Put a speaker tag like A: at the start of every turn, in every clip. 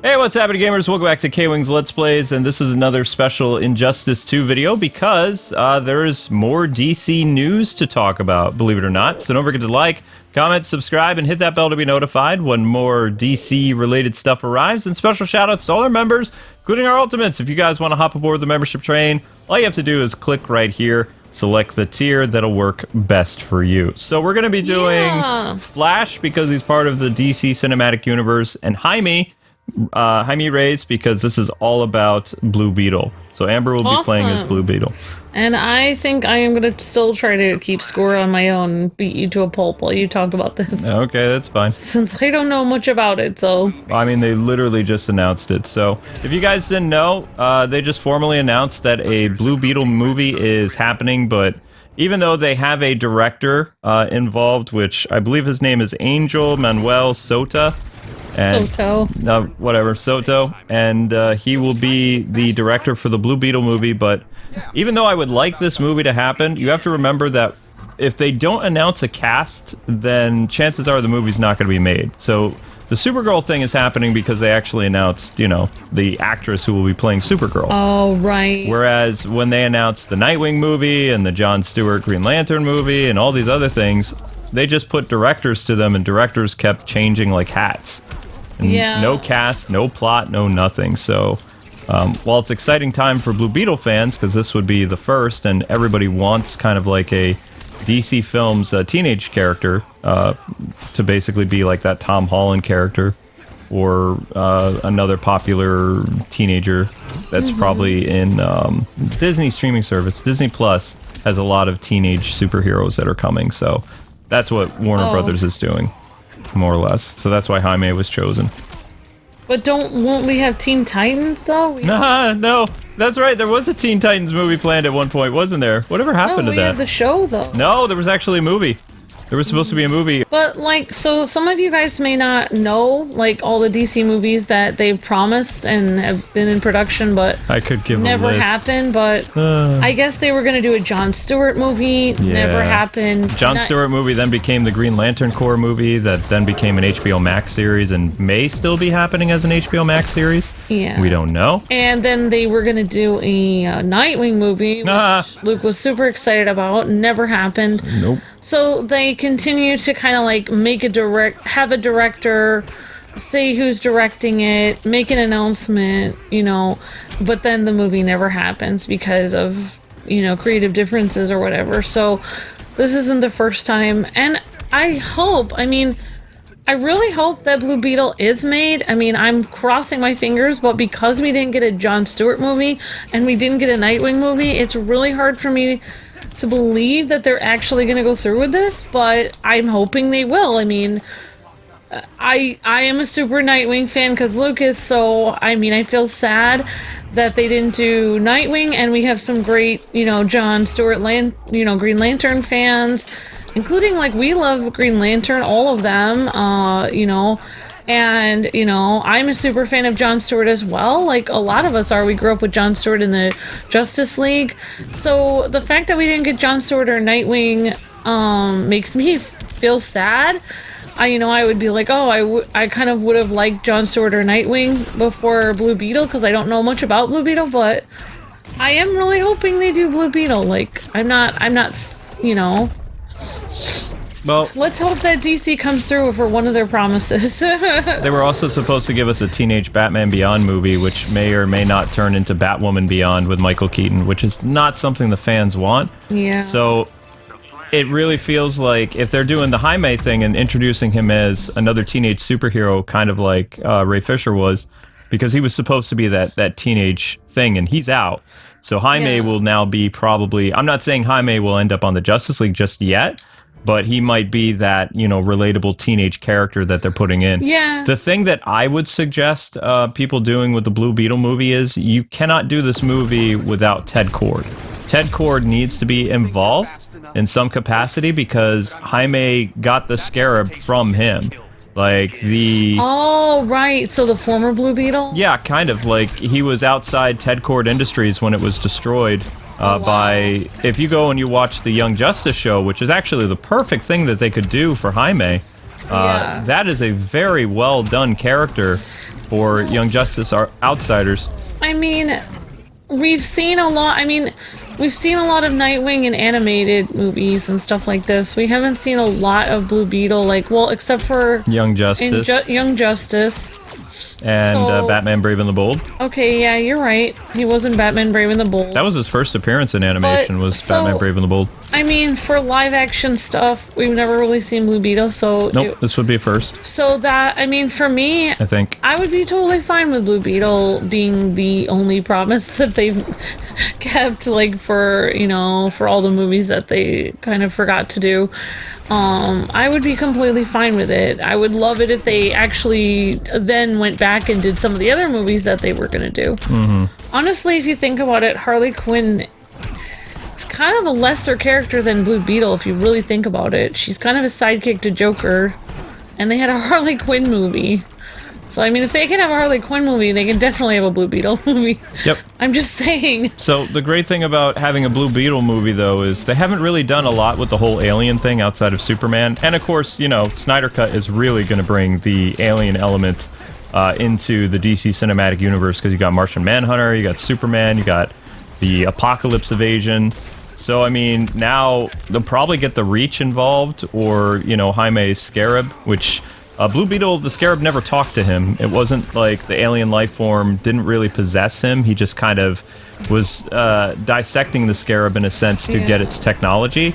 A: Hey, what's happening, gamers? Welcome back to KwingsLetsPlays, and this is another special Injustice 2 video because there is more DC news to talk about, believe it or not. So don't forget to like, comment, subscribe, and hit that bell to be notified when more DC-related stuff arrives. And special shout-outs to all our members, including our Ultimates. If you guys want to hop aboard the membership train, all you have to do is click right here, select the tier that'll work best for you. So we're going to be doing Flash because he's part of the DC Cinematic Universe, and Jaime Reyes because this is all about Blue Beetle. So Amber will be playing as Blue Beetle. And
B: I think I am going to still try to keep score on my own and beat you to a pulp while you talk about this.
A: Okay, that's fine.
B: Since I don't know much about it, so...
A: I mean, they literally just announced it. So if you guys didn't know, they just formally announced that a Blue Beetle movie is happening, but even though they have a director involved, which I believe his name is Angel Manuel Soto, and, Soto, and he will be the director for the Blue Beetle movie. But even though I would like this movie to happen, you have to remember that if they don't announce a cast, then chances are the movie's not going to be made. So the Supergirl thing is happening because they actually announced, you know, the actress who will be playing Supergirl.
B: Oh, right.
A: Whereas when they announced the Nightwing movie and the Jon Stewart Green Lantern movie and all these other things, they just put directors to them, and directors kept changing like hats. And no cast, no plot, no nothing. So while it's exciting time for Blue Beetle fans, because this would be the first, and everybody wants kind of like a DC Films teenage character to basically be like that Tom Holland character, or another popular teenager that's probably in Disney streaming service. Disney Plus has a lot of teenage superheroes that are coming, so that's what Warner Brothers is doing, more or less. So that's why Jaime was chosen.
B: But won't we have Teen Titans, though?
A: No, that's right. There was a Teen Titans movie planned at one point, wasn't there? Whatever happened to that?
B: We had the show, though.
A: No, there was actually a movie. There was supposed to be a movie.
B: But, like, so some of you guys may not know, like, all the DC movies that they promised and have been in production, but
A: I could give
B: never
A: a list.
B: happened. But I guess they were going to do a Jon Stewart movie. Never happened.
A: Jon Stewart movie then became the Green Lantern Corps movie that then became an HBO Max series and may still be happening as an HBO Max series.
B: Yeah.
A: We don't know.
B: And then they were going to do a Nightwing movie, which Luke was super excited about. Never happened.
A: Nope.
B: So they continue to kind of like have a director, say who's directing it, make an announcement, you know, but then the movie never happens because of, you know, creative differences or whatever. So this isn't the first time, and I really hope that Blue Beetle is made. I mean, I'm crossing my fingers, but because we didn't get a Jon Stewart movie and we didn't get a Nightwing movie, it's really hard for me to believe that they're actually going to go through with this, but I'm hoping they will. I mean, I am a super Nightwing fan because Luke is, so I mean, I feel sad that they didn't do Nightwing, and we have some great, you know, Jon Stewart, Green Lantern fans, including, like, we love Green Lantern, all of them, you know. And, you know, I'm a super fan of Jon Stewart as well. Like, a lot of us are. We grew up with Jon Stewart in the Justice League. So the fact that we didn't get Jon Stewart or Nightwing makes me feel sad. I would be like, I kind of would have liked Jon Stewart or Nightwing before Blue Beetle, because I don't know much about Blue Beetle, but I am really hoping they do Blue Beetle. Like, I'm not, you know...
A: Well,
B: let's hope that DC comes through for one of their promises.
A: They were also supposed to give us a Teenage Batman Beyond movie, which may or may not turn into Batwoman Beyond with Michael Keaton, which is not something the fans want.
B: Yeah.
A: So it really feels like if they're doing the Jaime thing and introducing him as another teenage superhero, kind of like Ray Fisher was, because he was supposed to be that teenage thing, and he's out. So Jaime will now be probably... I'm not saying Jaime will end up on the Justice League just yet, but he might be that, you know, relatable teenage character that they're putting in.
B: Yeah.
A: The thing that I would suggest people doing with the Blue Beetle movie is you cannot do this movie without Ted Kord. Ted Kord needs to be involved in some capacity because Jaime got the Scarab from him. Like the...
B: Oh, right. So the former Blue Beetle?
A: Yeah, kind of. Like he was outside Ted Kord Industries when it was destroyed. By if you go and you watch the Young Justice show, which is actually the perfect thing that they could do for Jaime, that is a very well done character for Young Justice outsiders.
B: I mean, we've seen a lot. I mean, we've seen a lot of Nightwing in animated movies and stuff like this. We haven't seen a lot of Blue Beetle, like, well, except for
A: Young Justice.
B: Young Justice.
A: And Batman Brave and the Bold.
B: Okay, yeah, you're right. He was in Batman Brave and the Bold.
A: That was his first appearance in animation, Batman Brave and the Bold.
B: I mean, for live action stuff, we've never really seen Blue Beetle, so...
A: Nope, this would be a first.
B: So that, I mean, for me...
A: I think.
B: I would be totally fine with Blue Beetle being the only promise that they've kept, like, for, you know, for all the movies that they kind of forgot to do. I would be completely fine with it. I would love it if they actually then went back and did some of the other movies that they were going to do.
A: Mm-hmm.
B: Honestly, if you think about it, Harley Quinn is kind of a lesser character than Blue Beetle, if you really think about it. She's kind of a sidekick to Joker, and they had a Harley Quinn movie. So, I mean, if they can have a Harley Quinn movie, they can definitely have a Blue Beetle movie.
A: Yep.
B: I'm just saying.
A: So, the great thing about having a Blue Beetle movie, though, is they haven't really done a lot with the whole alien thing outside of Superman. And, of course, you know, Snyder Cut is really going to bring the alien element into the DC Cinematic Universe, because you got Martian Manhunter, you got Superman, you got the Apocalypse Evasion. So, I mean, now they'll probably get the Reach involved, or, you know, Jaime's Scarab, which... Blue Beetle, the Scarab never talked to him. It wasn't like the alien life form didn't really possess him. He just kind of was dissecting the Scarab in a sense to get its technology.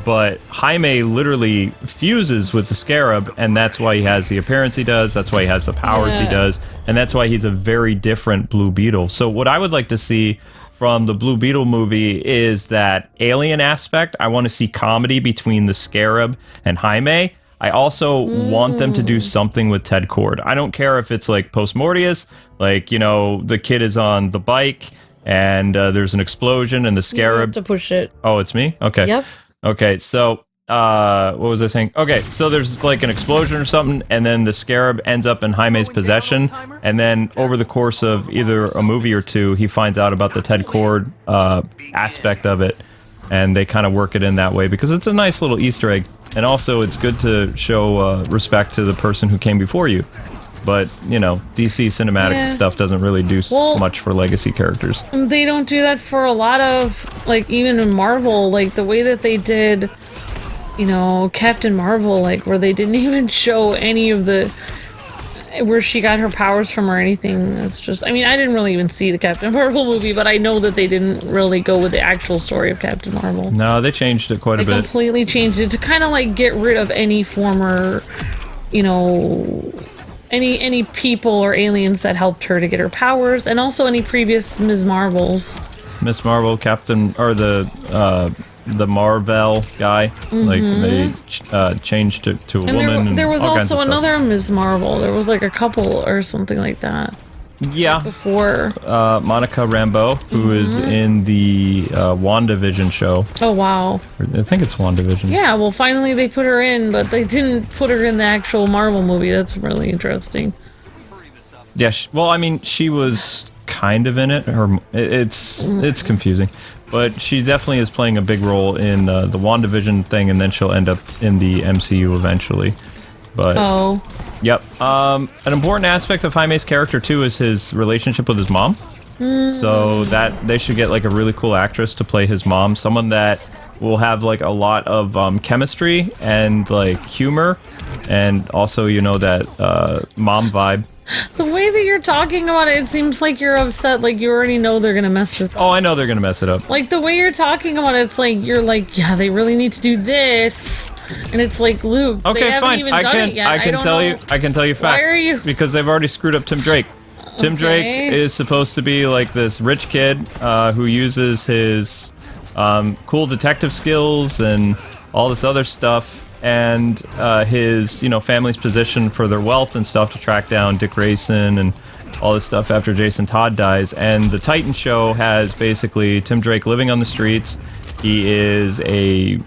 A: But Jaime literally fuses with the Scarab, and that's why he has the appearance he does, that's why he has the powers he does, and that's why he's a very different Blue Beetle. So what I would like to see from the Blue Beetle movie is that alien aspect. I want to see comedy between the Scarab and Jaime. I also want them to do something with Ted Kord. I don't care if it's like Post-Mortius, like, you know, the kid is on the bike and there's an explosion and the Scarab...
B: You have to push it.
A: Oh, it's me? Okay.
B: Yep.
A: Okay, so, what was I saying? Okay, so there's like an explosion or something, and then the Scarab ends up in Jaime's possession, and then over the course of either a movie or two, he finds out about the Ted Kord aspect of it, and they kind of work it in that way, because it's a nice little Easter egg. And also, it's good to show respect to the person who came before you. But, you know, DC cinematic stuff doesn't really do much for legacy characters.
B: They don't do that for a lot of, like, even in Marvel, like, the way that they did, you know, Captain Marvel, like, where they didn't even show any of the... where she got her powers from or anything. It's just, I mean, I didn't really even see the Captain Marvel movie, but I know that they didn't really go with the actual story of Captain Marvel.
A: No, they changed it quite a bit.
B: They completely changed it to kind of like get rid of any former, you know, any people or aliens that helped her to get her powers, and also any previous Ms. Marvels.
A: Miss Marvel, Captain, or the Marvel guy, like they changed it to a woman.
B: There was also another Ms. Marvel. There was like a couple or something like that.
A: Yeah.
B: Before.
A: Monica Rambeau, who is in the WandaVision show.
B: Oh, wow.
A: I think it's WandaVision.
B: Yeah, well, finally they put her in, but they didn't put her in the actual Marvel movie. That's really interesting.
A: Yeah, well, I mean, she was kind of in it. It's confusing. But she definitely is playing a big role in the WandaVision thing, and then she'll end up in the MCU eventually. But yep. An important aspect of Jaime's character too is his relationship with his mom. So that they should get like a really cool actress to play his mom, someone that will have like a lot of chemistry and like humor, and also, you know, that mom vibe.
B: The way that you're talking about it, it seems like you're upset, like you already know they're gonna mess this up.
A: Oh, I know they're gonna mess it up.
B: Like, the way you're talking about it, it's like, you're like, yeah, they really need to do this. And it's like, Luke,
A: okay,
B: they haven't
A: fine.
B: even done it yet.
A: I can tell you fact.
B: Why are you?
A: Because they've already screwed up Tim Drake. Tim Drake is supposed to be like this rich kid who uses his cool detective skills and all this other stuff, and his, you know, family's position for their wealth and stuff to track down Dick Grayson and all this stuff after Jason Todd dies. And the Titan show has basically Tim Drake living on the streets. He is a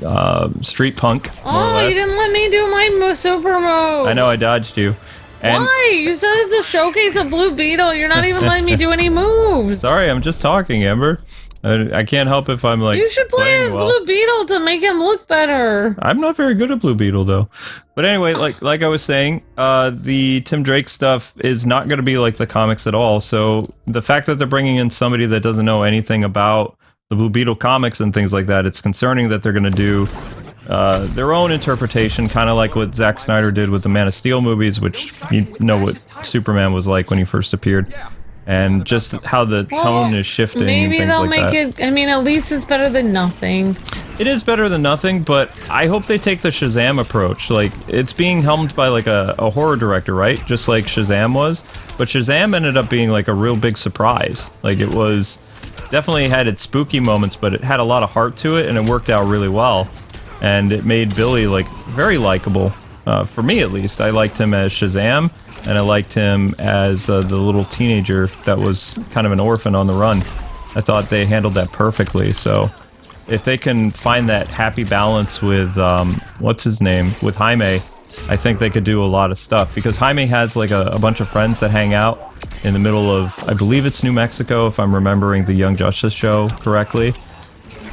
A: street punk, more or less.
B: You didn't let me do my super move.
A: I know, I dodged you. And
B: why? You said it's a showcase of Blue Beetle. You're not even letting me do any moves.
A: Sorry, I'm just talking, Amber. I can't help if I'm like.
B: You should play as Blue Beetle to make him look better.
A: I'm not very good at Blue Beetle though. But anyway, like I was saying, the Tim Drake stuff is not going to be like the comics at all. So the fact that they're bringing in somebody that doesn't know anything about the Blue Beetle comics and things like that, it's concerning that they're going to do their own interpretation, kind of like what Zack Snyder did with the Man of Steel movies, which you know what Superman was like when he first appeared. And just how the tone is shifting.
B: Maybe
A: and things
B: they'll
A: like
B: make
A: that.
B: it. I mean, at least it's better than nothing.
A: It is better than nothing, but I hope they take the Shazam approach. Like, it's being helmed by like a horror director, right? Just like Shazam was. But Shazam ended up being like a real big surprise. Like, it was definitely had its spooky moments, but it had a lot of heart to it, and it worked out really well. And it made Billy like very likable. For me, at least, I liked him as Shazam, and I liked him as the little teenager that was kind of an orphan on the run. I thought they handled that perfectly. So, if they can find that happy balance with what's his name, with Jaime, I think they could do a lot of stuff. Because Jaime has like a bunch of friends that hang out in the middle of, I believe it's New Mexico, if I'm remembering the Young Justice show correctly.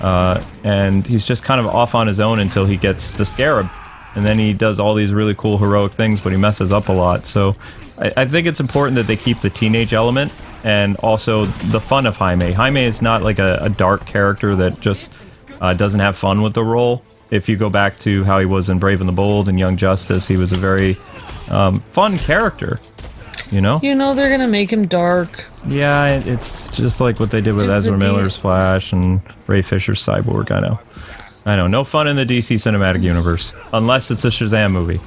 A: And he's just kind of off on his own until he gets the Scarab. And then he does all these really cool heroic things, but he messes up a lot. So I think it's important that they keep the teenage element and also the fun of Jaime. Jaime is not like a dark character that just doesn't have fun with the role. If you go back to how he was in Brave and the Bold and Young Justice, he was a very fun character, you know?
B: You know they're gonna make him dark.
A: Yeah, it's just like what they did with Ezra Miller's Flash and Ray Fisher's Cyborg, I know, no fun in the DC Cinematic Universe. Unless it's a Shazam movie.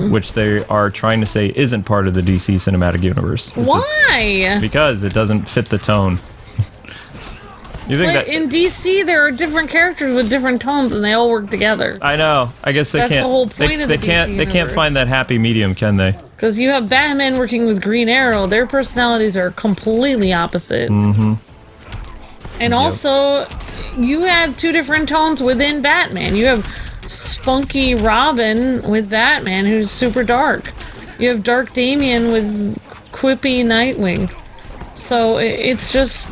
A: Which they are trying to say isn't part of the DC Cinematic Universe.
B: Why?
A: Because it doesn't fit the tone. You think
B: but
A: that
B: in DC there are different characters with different tones and they all work together.
A: I know. I guess they
B: That's
A: can't.
B: The whole point of the DC
A: They can't find that happy medium, can they?
B: Because you have Batman working with Green Arrow, their personalities are completely opposite.
A: Mm-hmm.
B: And also, you have two different tones within Batman. You have spunky Robin with Batman, who's super dark. You have Dark Damian with quippy Nightwing. So it's just,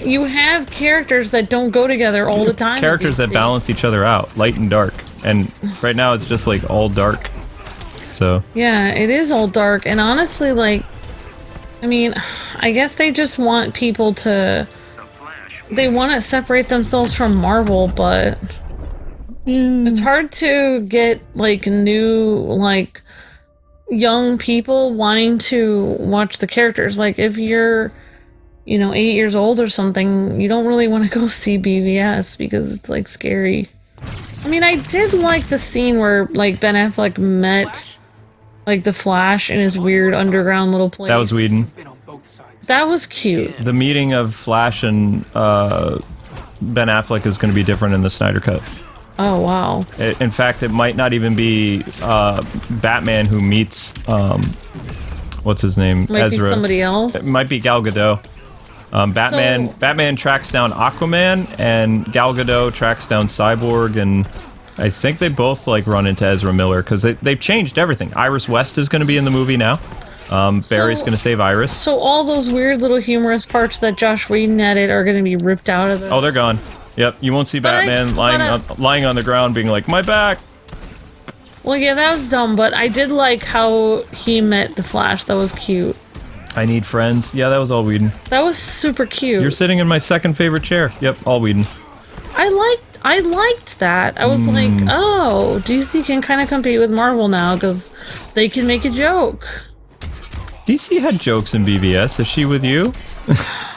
B: you have characters that don't go together all the time.
A: Characters that balance each other out, light and dark. And right now it's just like all dark. So
B: yeah, it is all dark. And honestly, like, I mean, I guess they just want people to... They want to separate themselves from Marvel, but it's hard to get, like, new, like, young people wanting to watch the characters. Like, if you're, you know, 8 years old or something, you don't really want to go see BVS because it's, like, scary. I mean, I did like the scene where, like, Ben Affleck met, like, the Flash in his weird underground little place.
A: that was Whedon.
B: That was cute.
A: The meeting of Flash and Ben Affleck is going to be different in the Snyder Cut.
B: Oh, wow.
A: In fact, it might not even be Batman who meets, what's his name?
B: Might
A: Ezra.
B: be somebody else.
A: It might be Gal Gadot. Batman tracks down Aquaman, and Gal Gadot tracks down Cyborg, and I think they both, like, run into Ezra Miller, because they've changed everything. Iris West is going to be in the movie now. Barry's going to save Iris.
B: So all those weird little humorous parts that Josh Whedon added are going to be ripped out of them.
A: Oh, they're gone. Yep, you won't see Batman lying on the ground being like, my back!
B: Well, yeah, that was dumb, but I did like how he met the Flash. That was cute.
A: I need friends. Yeah, that was all Whedon.
B: That was super cute.
A: You're sitting in my second favorite chair. Yep, all Whedon.
B: I liked that. I was like, oh, DC can kind of compete with Marvel now because they can make a joke.
A: DC had jokes in BVS. Is she with you?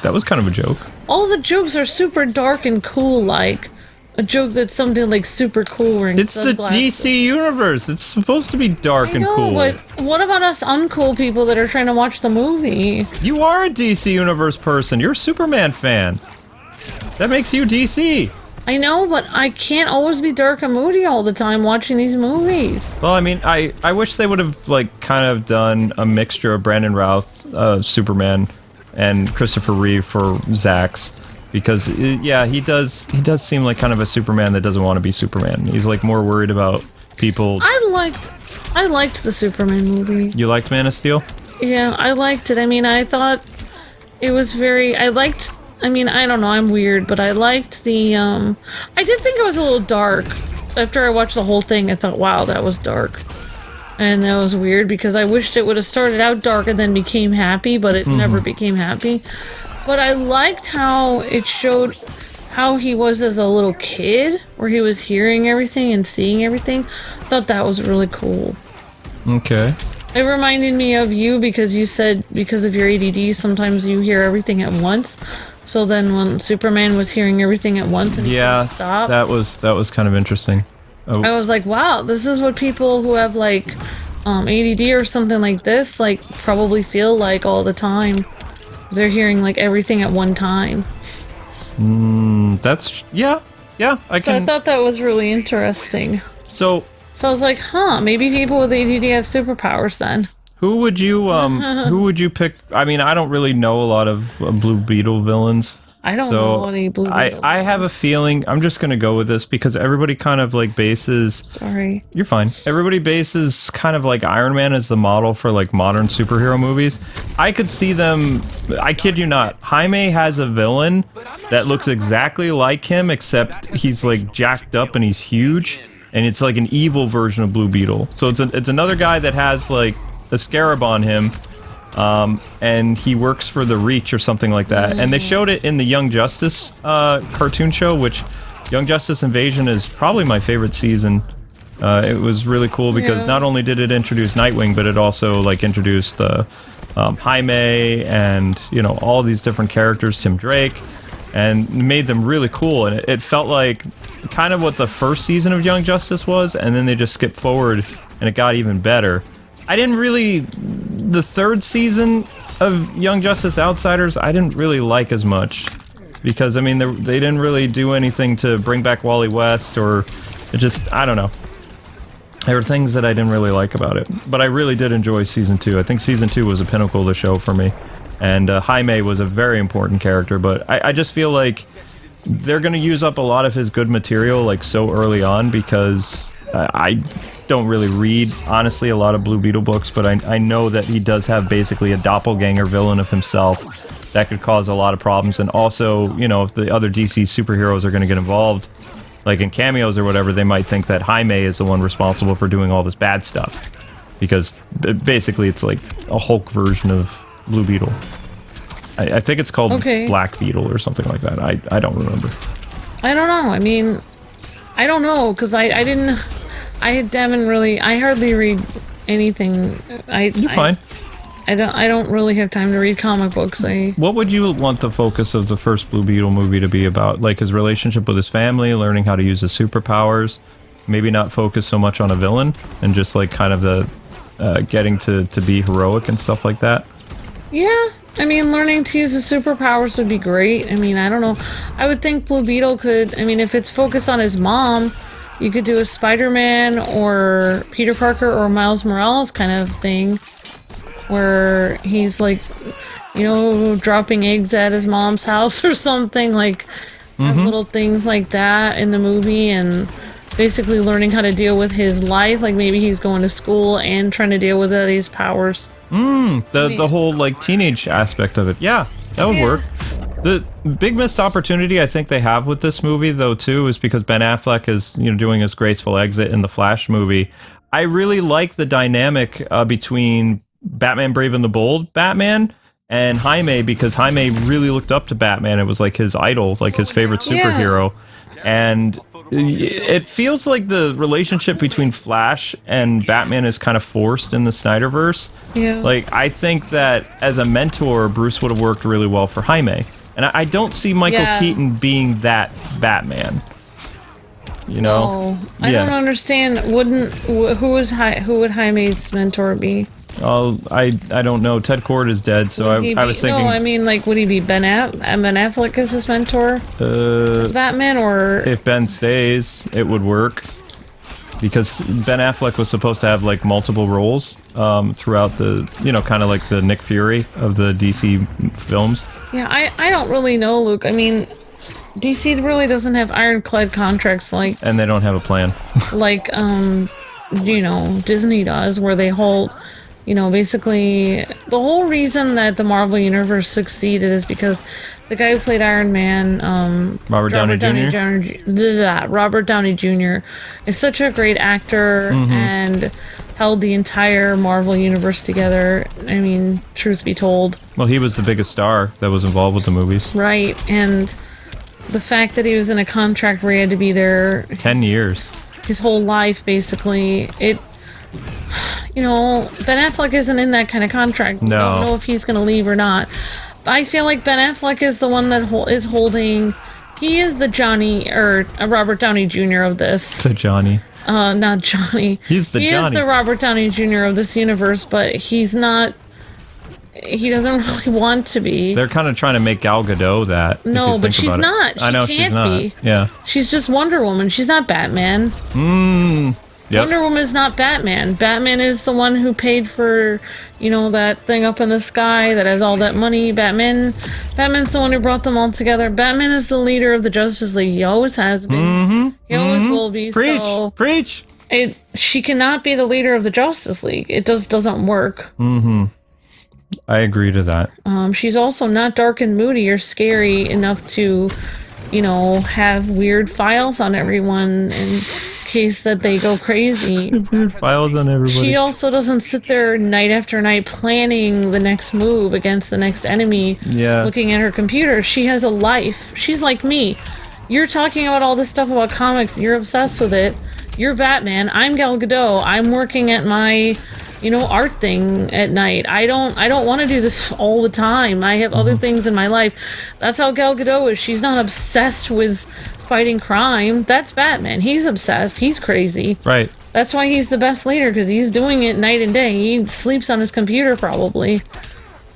A: That was kind of a joke.
B: All the jokes are super dark and cool, like a joke that's something like super cool wearing
A: It's
B: sunglasses.
A: the DC universe. It's supposed to be dark and cool.
B: But what about us uncool people that are trying to watch the movie?
A: You are a DC universe person. You're a Superman fan. That makes you DC.
B: I know, but I can't always be dark and moody all the time watching these movies.
A: Well, I mean, I wish they would have, like, kind of done a mixture of Brandon Routh, Superman, and Christopher Reeve for Zack's, because yeah, he does seem like kind of a Superman that doesn't want to be Superman. He's like more worried about people.
B: I liked the Superman movie.
A: You liked Man of Steel?
B: Yeah, I liked it. I mean, I thought it was very. I liked I mean, I don't know, I'm weird, but I liked the, I did think it was a little dark. After I watched the whole thing, I thought, wow, that was dark. And that was weird, because I wished it would have started out dark and then became happy, but it never became happy. But I liked how it showed how he was as a little kid, where he was hearing everything and seeing everything. I thought that was really cool.
A: Okay.
B: It reminded me of you, because you said because of your ADD, sometimes you hear everything at once. So then when Superman was hearing everything at once and he couldn't stop,
A: that was kind of interesting.
B: I was like, wow, this is what people who have like ADD or something like this like probably feel like all the time. They're hearing like everything at one time.
A: That's yeah. I
B: thought that was really interesting.
A: So
B: I was like, huh, maybe people with ADD have superpowers then.
A: who would you pick? I mean, I don't really know a lot of Blue Beetle villains.
B: I don't know any Blue Beetle
A: I have a feeling, I'm just gonna go with this because everybody kind of like bases.
B: Sorry.
A: You're fine. Everybody bases kind of like Iron Man as the model for like modern superhero movies. I could see them. I kid you not. Jaime has a villain that looks exactly like him, except he's like jacked up and he's huge, and it's like an evil version of Blue Beetle. So it's another guy that has like a scarab on him. And he works for the Reach or something like that. And they showed it in the Young Justice cartoon show, which Young Justice Invasion is probably my favorite season. It was really cool because not only did it introduce Nightwing, but it also like introduced Jaime and, you know, all these different characters, Tim Drake, and made them really cool. And it felt like kind of what the first season of Young Justice was, and then they just skipped forward and it got even better. I didn't really... The third season of Young Justice Outsiders, I didn't really like as much. Because, I mean, they didn't really do anything to bring back Wally West, or... It just... I don't know. There were things that I didn't really like about it. But I really did enjoy Season 2. I think Season 2 was a pinnacle of the show for me. And Jaime was a very important character, but I just feel like they're going to use up a lot of his good material, like, so early on, because I don't really read, honestly, a lot of Blue Beetle books, but I know that he does have basically a doppelganger villain of himself that could cause a lot of problems. And also, you know, if the other DC superheroes are going to get involved, like in cameos or whatever, they might think that Jaime is the one responsible for doing all this bad stuff. Because basically it's like a Hulk version of Blue Beetle. I think it's called Black Beetle or something like that. I don't remember.
B: I don't know. I mean, I don't know, because I hardly read anything.
A: You're fine.
B: I don't really have time to read comic books.
A: What would you want the focus of the first Blue Beetle movie to be about? Like his relationship with his family, learning how to use his superpowers, maybe not focus so much on a villain, and just like kind of the getting to be heroic and stuff like that? Yeah.
B: I mean, learning to use his superpowers would be great. I mean, I don't know. I would think Blue Beetle could... I mean, if it's focused on his mom... You could do a Spider-Man or Peter Parker or Miles Morales kind of thing, where he's like, you know, dropping eggs at his mom's house or something, like have little things like that in the movie, and basically learning how to deal with his life. Like maybe he's going to school and trying to deal with these powers.
A: The whole like teenage aspect of it. Yeah, that would work. The big missed opportunity I think they have with this movie, though, too, is because Ben Affleck is, you know, doing his graceful exit in the Flash movie. I really like the dynamic between Batman Brave and the Bold Batman and Jaime, because Jaime really looked up to Batman. It was like his idol, like his favorite superhero. And it feels like the relationship between Flash and Batman is kind of forced in the Snyderverse.
B: Yeah.
A: Like, I think that as a mentor, Bruce would have worked really well for Jaime. And I don't see Michael Keaton being that Batman. You know?
B: No, I don't understand. Who would Jaime's mentor be?
A: Oh, I don't know. Ted Kord is dead, so I was thinking...
B: No, I mean, like, would he be Ben Affleck as his mentor? As Batman, or...
A: If Ben stays, it would work. Because Ben Affleck was supposed to have, like, multiple roles throughout the, you know, kind of like the Nick Fury of the DC films.
B: Yeah, I don't really know, Luke. I mean, DC really doesn't have ironclad contracts like...
A: And they don't have a plan.
B: Like, you know, Disney does, where they hold You know, basically, the whole reason that the Marvel Universe succeeded is because the guy who played Iron Man,
A: Robert Downey Jr.
B: Robert Downey Jr. is such a great actor and held the entire Marvel Universe together. I mean, truth be told.
A: Well, he was the biggest star that was involved with the movies.
B: Right, and the fact that he was in a contract where he had to be there
A: 10 years.
B: His whole life, basically, you know, Ben Affleck isn't in that kind of contract.
A: No.
B: I don't know if he's going to leave or not. But I feel like Ben Affleck is the one that is holding... He is the Johnny, or Robert Downey Jr. of this.
A: The Johnny.
B: Not Johnny.
A: He's the Johnny.
B: He is the Robert Downey Jr. of this universe, but he's not... He doesn't really want to be.
A: They're kind of trying to make Gal Gadot that.
B: No, but she's not.
A: I know she's not.
B: Be.
A: Yeah.
B: She's just Wonder Woman. She's not Batman.
A: Yep.
B: Wonder Woman is not Batman. Batman is the one who paid for, you know, that thing up in the sky that has all that money. Batman's the one who brought them all together. Batman is the leader of the Justice League. He always has been. He always will be.
A: Preach!
B: She cannot be the leader of the Justice League. It doesn't work.
A: I agree to that.
B: She's also not dark and moody or scary enough to, you know, have weird files on everyone in case that they go crazy.
A: Weird files on everybody.
B: She also doesn't sit there night after night planning the next move against the next enemy, looking at her computer. She has a life. She's like me. You're talking about all this stuff about comics. You're obsessed with it. You're Batman. I'm Gal Gadot. I'm working at my, you know, art thing at night. I don't want to do this all the time. I have other things in my life. That's how Gal Gadot is. She's not obsessed with fighting crime. That's Batman. He's obsessed. He's crazy. Right. That's why he's the best leader, because he's doing it night and day. He sleeps on his computer probably.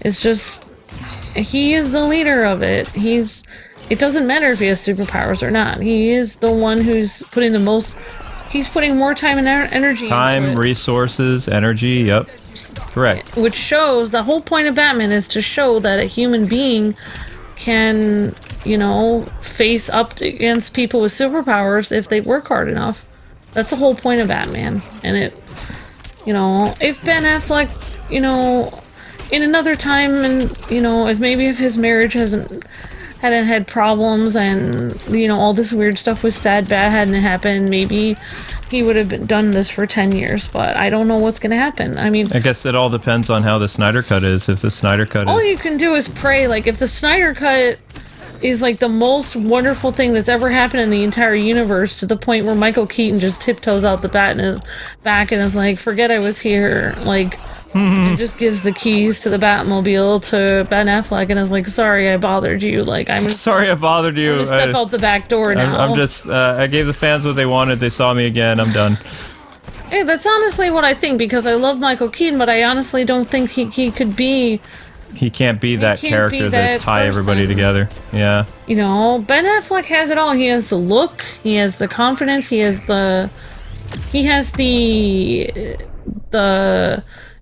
B: It's just, he is the leader of it. It doesn't matter if he has superpowers or not. He is the one who's putting the most... He's putting more time and energy into it.
A: Resources, energy, yep. Correct.
B: Which shows, the whole point of Batman is to show that a human being can, you know, face up against people with superpowers if they work hard enough. That's the whole point of Batman. And it, you know, if Ben Affleck, you know, in another time, and, you know, if his marriage hadn't had problems, and, you know, all this weird stuff with Sad Bat hadn't happened, maybe he would have done this for 10 years, but I don't know what's going to happen. I mean...
A: I guess it all depends on how the Snyder Cut is. If the Snyder Cut
B: all you can do is pray. Like, if the Snyder Cut is, like, the most wonderful thing that's ever happened in the entire universe, to the point where Michael Keaton just tiptoes out the bat in his back and is like, forget I was here, like... and just gives the keys to the Batmobile to Ben Affleck and is like, sorry I bothered you. Like, I'm
A: sorry I bothered you.
B: I'm gonna step out the back door now.
A: I'm just, I gave the fans what they wanted. They saw me again. I'm done.
B: Hey, that's honestly what I think, because I love Michael Keaton, but I honestly don't think he could be...
A: He can't be that character that tie everybody together. Yeah.
B: You know, Ben Affleck has it all. He has the look. He has the confidence. He has the...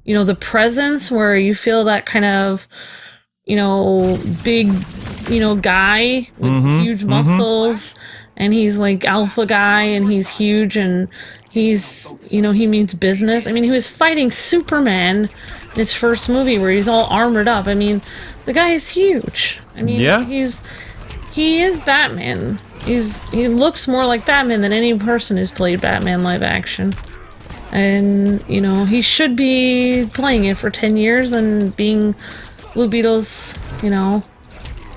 B: you know, the presence where you feel that kind of, you know, big, you know, guy with huge muscles, and he's like alpha guy, and he's huge, and he's, you know, he means business. I mean, he was fighting Superman in his first movie where he's all armored up. I mean, the guy is huge. I mean, he is Batman. He looks more like Batman than any person who's played Batman live action. And, you know, he should be playing it for 10 years and being Blue Beetle's, you know...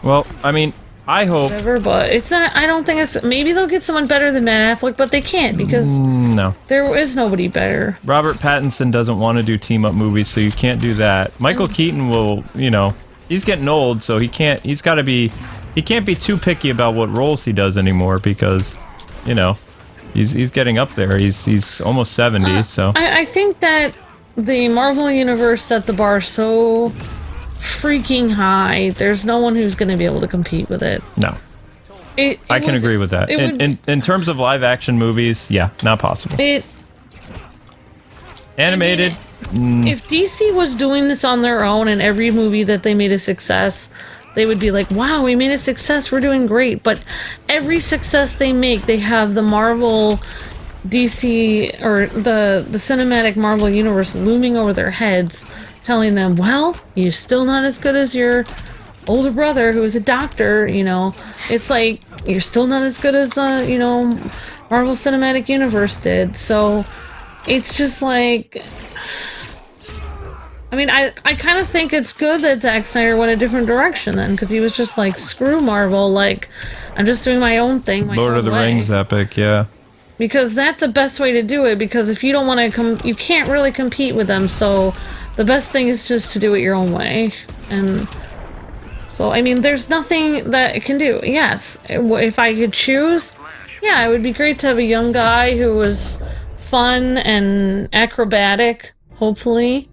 A: Well, I mean, I hope...
B: Whatever, but it's not... I don't think it's... Maybe they'll get someone better than Ben Affleck, but they can't, because...
A: No.
B: There is nobody better.
A: Robert Pattinson doesn't want to do team-up movies, so you can't do that. Michael Keaton will, you know... He's getting old, so he can't... He's got to be... He can't be too picky about what roles he does anymore, because, you know... He's getting up there. He's almost 70, so...
B: I think that the Marvel Universe set the bar so freaking high, there's no one who's going to be able to compete with it.
A: No. I can agree with that. In terms of live-action movies, yeah, not possible. Animated...
B: If DC was doing this on their own and every movie that they made a success... They would be like, wow, we made a success, we're doing great. But every success they make, they have the Marvel DC or the cinematic Marvel universe looming over their heads, telling them, well, you're still not as good as your older brother who was a doctor, you know. It's like, you're still not as good as the, you know, Marvel Cinematic Universe did. So it's just like, I mean, I kind of think it's good that Zack Snyder went a different direction then, because he was just like, screw Marvel, like, I'm just doing my own thing, my
A: Lord
B: own
A: of the
B: way.
A: Rings epic, yeah.
B: Because that's the best way to do it, because if you don't want to you can't really compete with them, so the best thing is just to do it your own way. And so, I mean, there's nothing that it can do. Yes, if I could choose, yeah, it would be great to have a young guy who was fun and acrobatic, hopefully,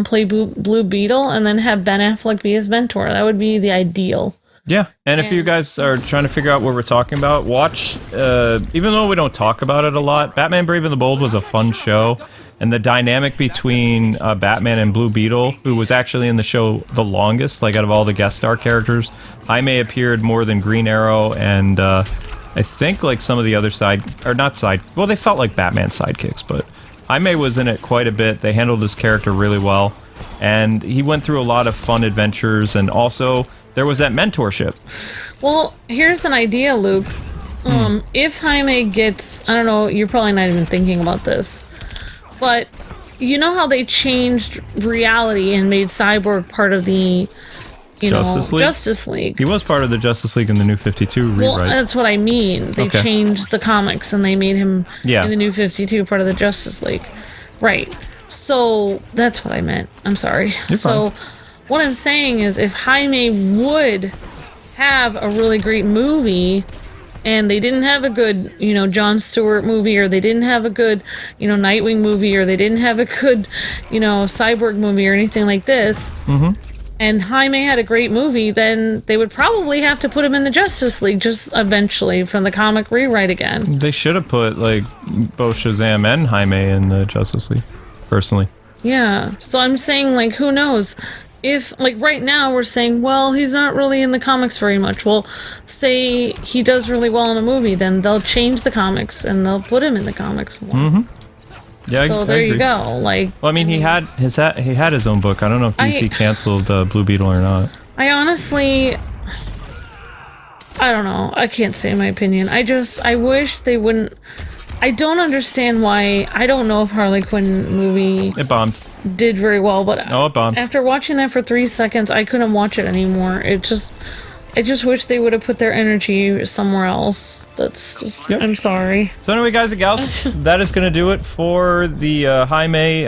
B: play Blue Beetle, and then have Ben Affleck be his mentor. That would be the ideal.
A: Yeah, and if you guys are trying to figure out what we're talking about, watch, even though we don't talk about it a lot, Batman Brave and the Bold was a fun show, and the dynamic between Batman and Blue Beetle, who was actually in the show the longest, like out of all the guest star characters, Jaime appeared more than Green Arrow, and I think like some of the other well, they felt like Batman sidekicks, but Jaime was in it quite a bit. They handled his character really well, and he went through a lot of fun adventures, and also there was that mentorship.
B: Well, here's an idea, Luke. If Jaime gets, I don't know, you're probably not even thinking about this, but you know how they changed reality and made Cyborg part of the, Justice League?
A: He was part of the Justice League in the New 52 rewrite.
B: Well, that's what I mean. They changed the comics and they made him in the New 52 part of the Justice League. Right. So that's what I meant. I'm sorry.
A: You're fine.
B: What I'm saying is, if Jaime would have a really great movie, and they didn't have a good, Jon Stewart movie, or they didn't have a good, Nightwing movie, or they didn't have a good, Cyborg movie, or anything like this, and Jaime had a great movie, then they would probably have to put him in the Justice League just eventually from the comic rewrite again.
A: They should have put, like, both Shazam and Jaime in the Justice League, personally.
B: Yeah, so I'm saying, like, who knows? If, like, right now we're saying, well, he's not really in the comics very much. Well, say he does really well in a movie, then they'll change the comics and they'll put him in the comics more.
A: Yeah,
B: so there you go. Like,
A: well, I mean, he had his own book. I don't know if DC canceled Blue Beetle or not.
B: I honestly, I don't know. I can't say my opinion. I wish they wouldn't. I don't understand why. I don't know if Harley Quinn movie
A: It bombed.
B: did very well, but
A: it bombed.
B: After watching that for 3 seconds, I couldn't watch it anymore. I just wish they would have put their energy somewhere else. That's just, I'm sorry.
A: So anyway, guys and gals, that is going to do it for the Jaime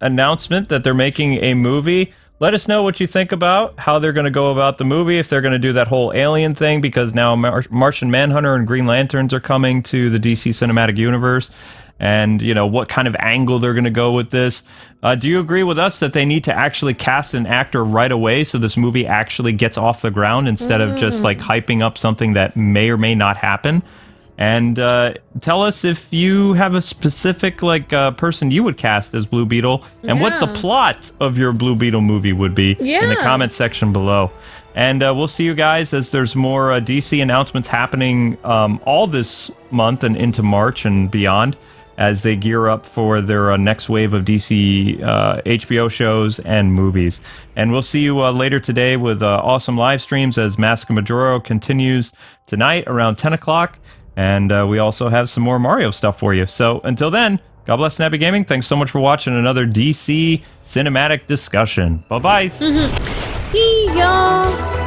A: announcement that they're making a movie. Let us know what you think about how they're going to go about the movie, if they're going to do that whole alien thing, because now Martian Manhunter and Green Lanterns are coming to the DC Cinematic Universe, and, what kind of angle they're going to go with this. Do you agree with us that they need to actually cast an actor right away so this movie actually gets off the ground instead of just, like, hyping up something that may or may not happen? And tell us if you have a specific, like, person you would cast as Blue Beetle and what the plot of your Blue Beetle movie would be in the comment section below. And we'll see you guys as there's more DC announcements happening all this month and into March and beyond, as they gear up for their next wave of DC HBO shows and movies. And we'll see you later today with awesome live streams as Mask of Majoro continues tonight around 10 o'clock. And we also have some more Mario stuff for you. So until then, God bless Snappy Gaming. Thanks so much for watching another DC cinematic discussion. Bye-bye.
B: See y'all.